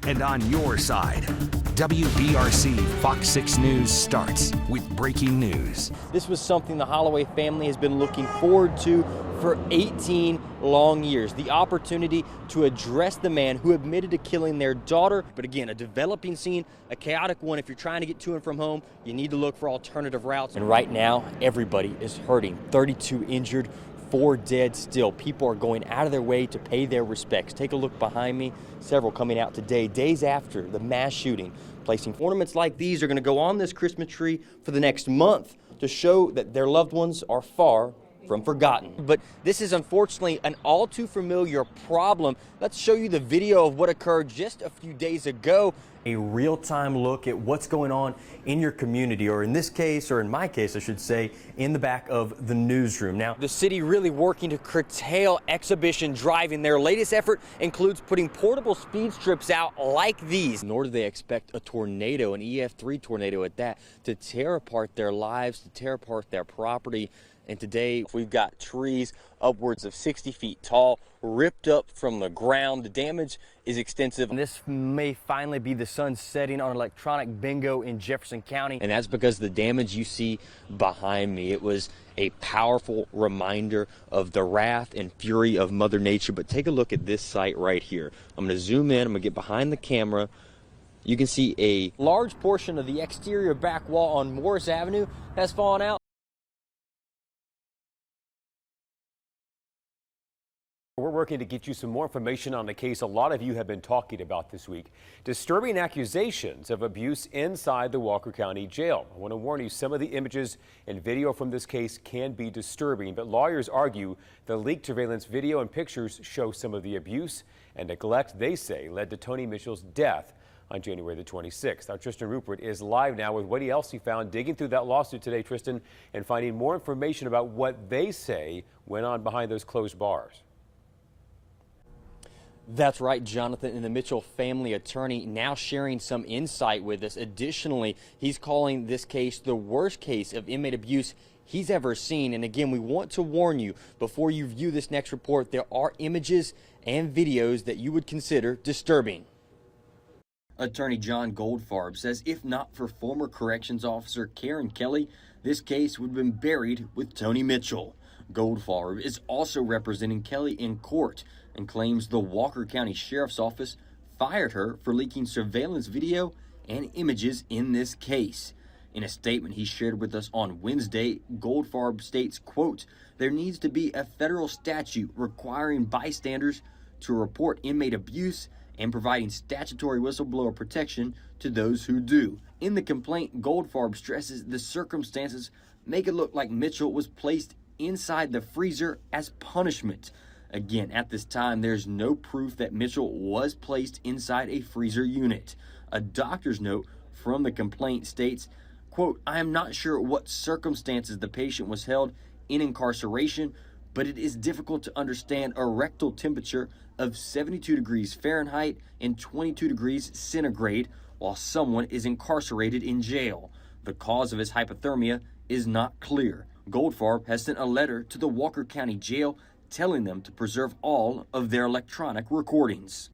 and on your side. WBRC Fox 6 News starts with breaking news. This was something the Holloway family has been looking forward to for 18 long years. The opportunity to address the man who admitted to killing their daughter. But again, a developing scene, a chaotic one. If you're trying to get to and from home, you need to look for alternative routes. And right now, everybody is hurting. 32 injured, 4 dead still. People are going out of their way to pay their respects. Take a look behind me. Several coming out today, days after the mass shooting. Placing ornaments like these are going to go on this Christmas tree for the next month to show that their loved ones are far from forgotten. But this is unfortunately an all too familiar problem. Let's show you the video of what occurred just a few days ago. A real-time look at what's going on in your community, or in this case, or in my case, I should say, in the back of the newsroom. Now, the city really working to curtail exhibition driving. Their latest effort includes putting portable speed strips out like these. Nor do they expect a tornado, an EF3 tornado at that, to tear apart their lives, to tear apart their property. And today we've got trees upwards of 60 feet tall, ripped up from the ground. The damage is extensive. And this may finally be the sun setting on electronic bingo in Jefferson County. And that's because the damage you see behind me, it was a powerful reminder of the wrath and fury of Mother Nature. But take a look at this site right here. I'm going to zoom in. I'm going to get behind the camera. You can see a large portion of the exterior back wall on Morris Avenue has fallen out. We're working to get you some more information on the case a lot of you have been talking about this week. Disturbing accusations of abuse inside the Walker County Jail. I want to warn you, some of the images and video from this case can be disturbing, but lawyers argue the leaked surveillance video and pictures show some of the abuse and neglect they say led to Tony Mitchell's death on January the 26th. Our Tristan Ruppert is live now with what else he found digging through that lawsuit today, Tristan, and finding more information about what they say went on behind those closed bars. That's right, Jonathan, and the Mitchell family attorney now sharing some insight with us. Additionally, he's calling this case the worst case of inmate abuse he's ever seen. And again, we want to warn you before you view this next report, there are images and videos that you would consider disturbing. Attorney John Goldfarb says if not for former corrections officer Karen Kelly, this case would have been buried with Tony Mitchell. Goldfarb is also representing Kelly in court and claims the Walker County Sheriff's Office fired her for leaking surveillance video and images in this case. In a statement he shared with us on Wednesday, Goldfarb states, quote, "There needs to be a federal statute requiring bystanders to report inmate abuse and providing statutory whistleblower protection to those who do." In the complaint, Goldfarb stresses the circumstances make it look like Mitchell was placed inside the freezer as punishment. Again, at this time, there's no proof that Mitchell was placed inside a freezer unit. A doctor's note from the complaint states, quote, "I am not sure what circumstances the patient was held in incarceration, but it is difficult to understand a rectal temperature of 72 degrees Fahrenheit and 22 degrees centigrade while someone is incarcerated in jail. The cause of his hypothermia is not clear." Goldfarb has sent a letter to the Walker County Jail telling them to preserve all of their electronic recordings.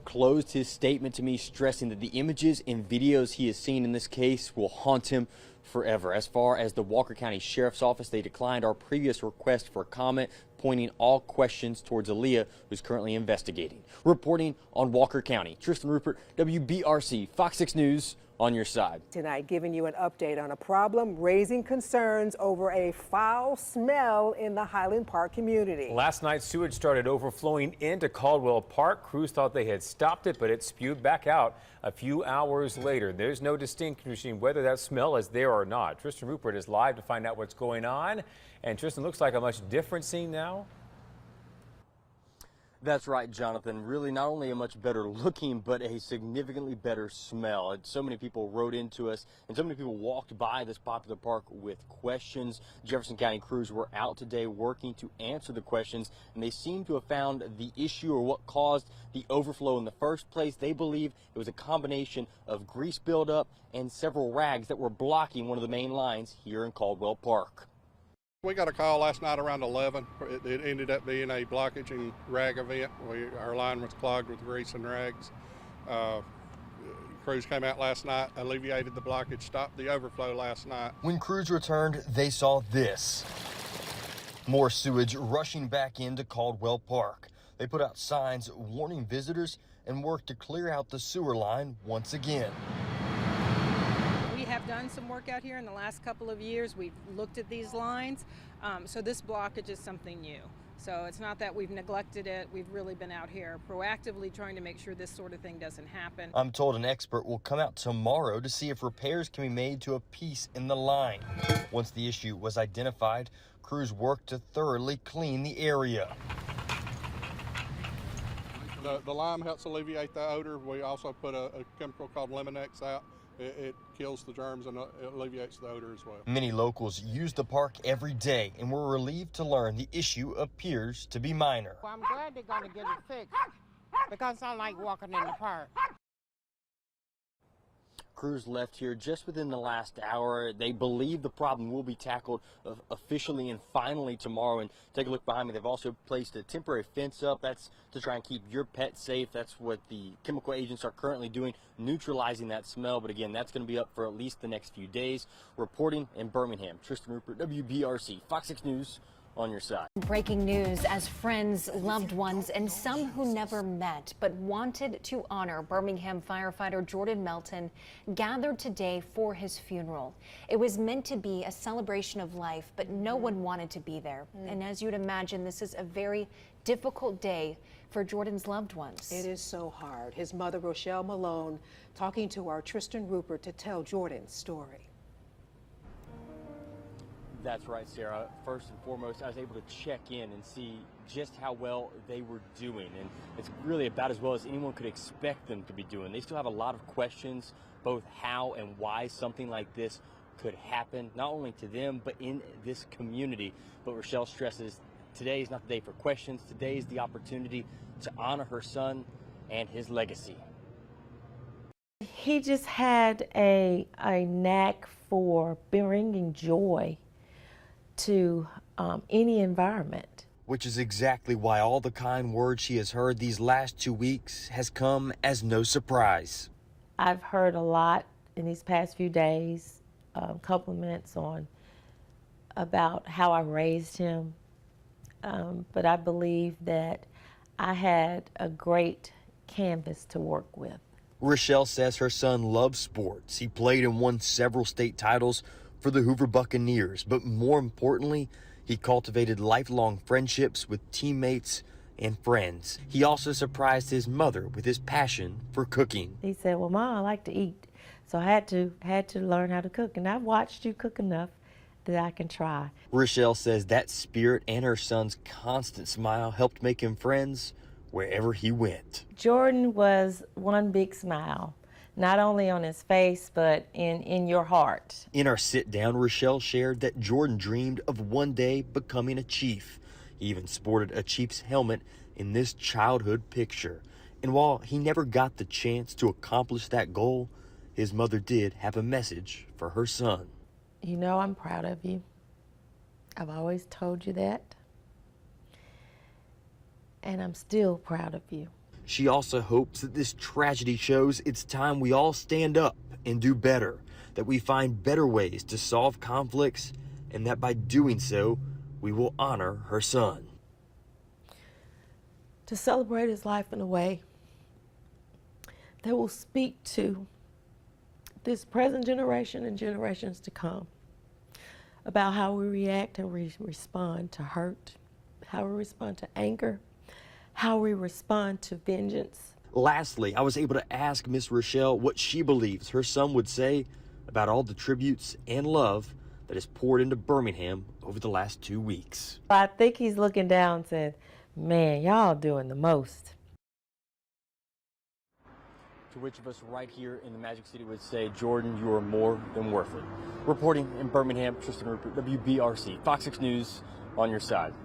Closed his statement to me, stressing that the images and videos he has seen in this case will haunt him forever. As far as the Walker County Sheriff's Office, they declined our previous request for comment, pointing all questions towards Aaliyah, who's currently investigating. Reporting on Walker County, Tristan Ruppert, WBRC, Fox 6 News, on your side. Tonight, giving you an update on a problem raising concerns over a foul smell in the Highland Park community. Last night, sewage started overflowing into Caldwell Park. Crews thought they had stopped it, but it spewed back out a few hours later. There's no distinguishing whether that smell is there or not. Tristan Ruppert is live to find out what's going on. And Tristan, looks like a much different scene now. That's right, Jonathan. Really not only a much better looking, but a significantly better smell. And so many people wrote into us, and so many people walked by this popular park with questions. Jefferson County crews were out today working to answer the questions, and they seem to have found the issue or what caused the overflow in the first place. They believe it was a combination of grease buildup and several rags that were blocking one of the main lines here in Caldwell Park. We got a call last night around 11. It ended up being a blockage and rag event. Our line was clogged with grease and rags. Crews came out last night, alleviated the blockage, stopped the overflow last night. When crews returned, they saw this. More sewage rushing back into Caldwell Park. They put out signs warning visitors and worked to clear out the sewer line once again. We have done some work out here in the last couple of years. We've looked at these lines, so this blockage is something new. So it's not that we've neglected it. We've really been out here proactively trying to make sure this sort of thing doesn't happen. I'm told an expert will come out tomorrow to see if repairs can be made to a piece in the line. Once the issue was identified, crews worked to thoroughly clean the area. The lime helps alleviate the odor. We also put a chemical called Lemonex out. It kills the germs and it alleviates the odor as well. Many locals use the park every day and were relieved to learn the issue appears to be minor. Well, I'm glad they're going to get it fixed because I like walking in the park. Crews left here just within the last hour. They believe the problem will be tackled officially and finally tomorrow. And take a look behind me. They've also placed a temporary fence up. That's to try and keep your pet safe. That's what the chemical agents are currently doing, neutralizing that smell. But again, that's going to be up for at least the next few days. Reporting in Birmingham, Tristan Ruppert, WBRC, Fox 6 News. On your side. Breaking news as friends, loved ones, and some who never met but wanted to honor Birmingham firefighter Jordan Melton gathered today for his funeral. It was meant to be a celebration of life, but no one wanted to be there. And as you'd imagine, this is a very difficult day for Jordan's loved ones. It is so hard. His mother, Rochelle Malone, talking to our Tristan Ruppert to tell Jordan's story. That's right, Sarah. First and foremost, I was able to check in and see just how well they were doing. And it's really about as well as anyone could expect them to be doing. They still have a lot of questions, both how and why something like this could happen, not only to them, but in this community. But Rochelle stresses today is not the day for questions. Today is the opportunity to honor her son and his legacy. He just had a knack for bringing joy to any environment. Which is exactly why all the kind words she has heard these last 2 weeks has come as no surprise. I've heard a lot in these past few days, compliments about how I raised him, but I believe that I had a great canvas to work with. Rochelle says her son loves sports. He played and won several state titles for the Hoover Buccaneers, but more importantly, he cultivated lifelong friendships with teammates and friends. He also surprised his mother with his passion for cooking. He said, well, Mom, I like to eat, so I had to learn how to cook, and I've watched you cook enough that I can try. Rochelle says that spirit and her son's constant smile helped make him friends wherever he went. Jordan was one big smile. Not only on his face, but in your heart. In our sit-down, Rochelle shared that Jordan dreamed of one day becoming a chief. He even sported a Chiefs helmet in this childhood picture. And while he never got the chance to accomplish that goal, his mother did have a message for her son. You know I'm proud of you. I've always told you that. And I'm still proud of you. She also hopes that this tragedy shows it's time we all stand up and do better, that we find better ways to solve conflicts, and that by doing so, we will honor her son. To celebrate his life in a way that will speak to this present generation and generations to come about how we react and respond to hurt, how we respond to anger, how we respond to vengeance. Lastly, I was able to ask Miss Rochelle what she believes her son would say about all the tributes and love that is poured into Birmingham over the last 2 weeks. I think he's looking down and said, man, y'all doing the most. To which of us right here in the Magic City would say, Jordan, you are more than worth it. Reporting in Birmingham, Tristan Ruppert, WBRC, Fox 6 News, on your side.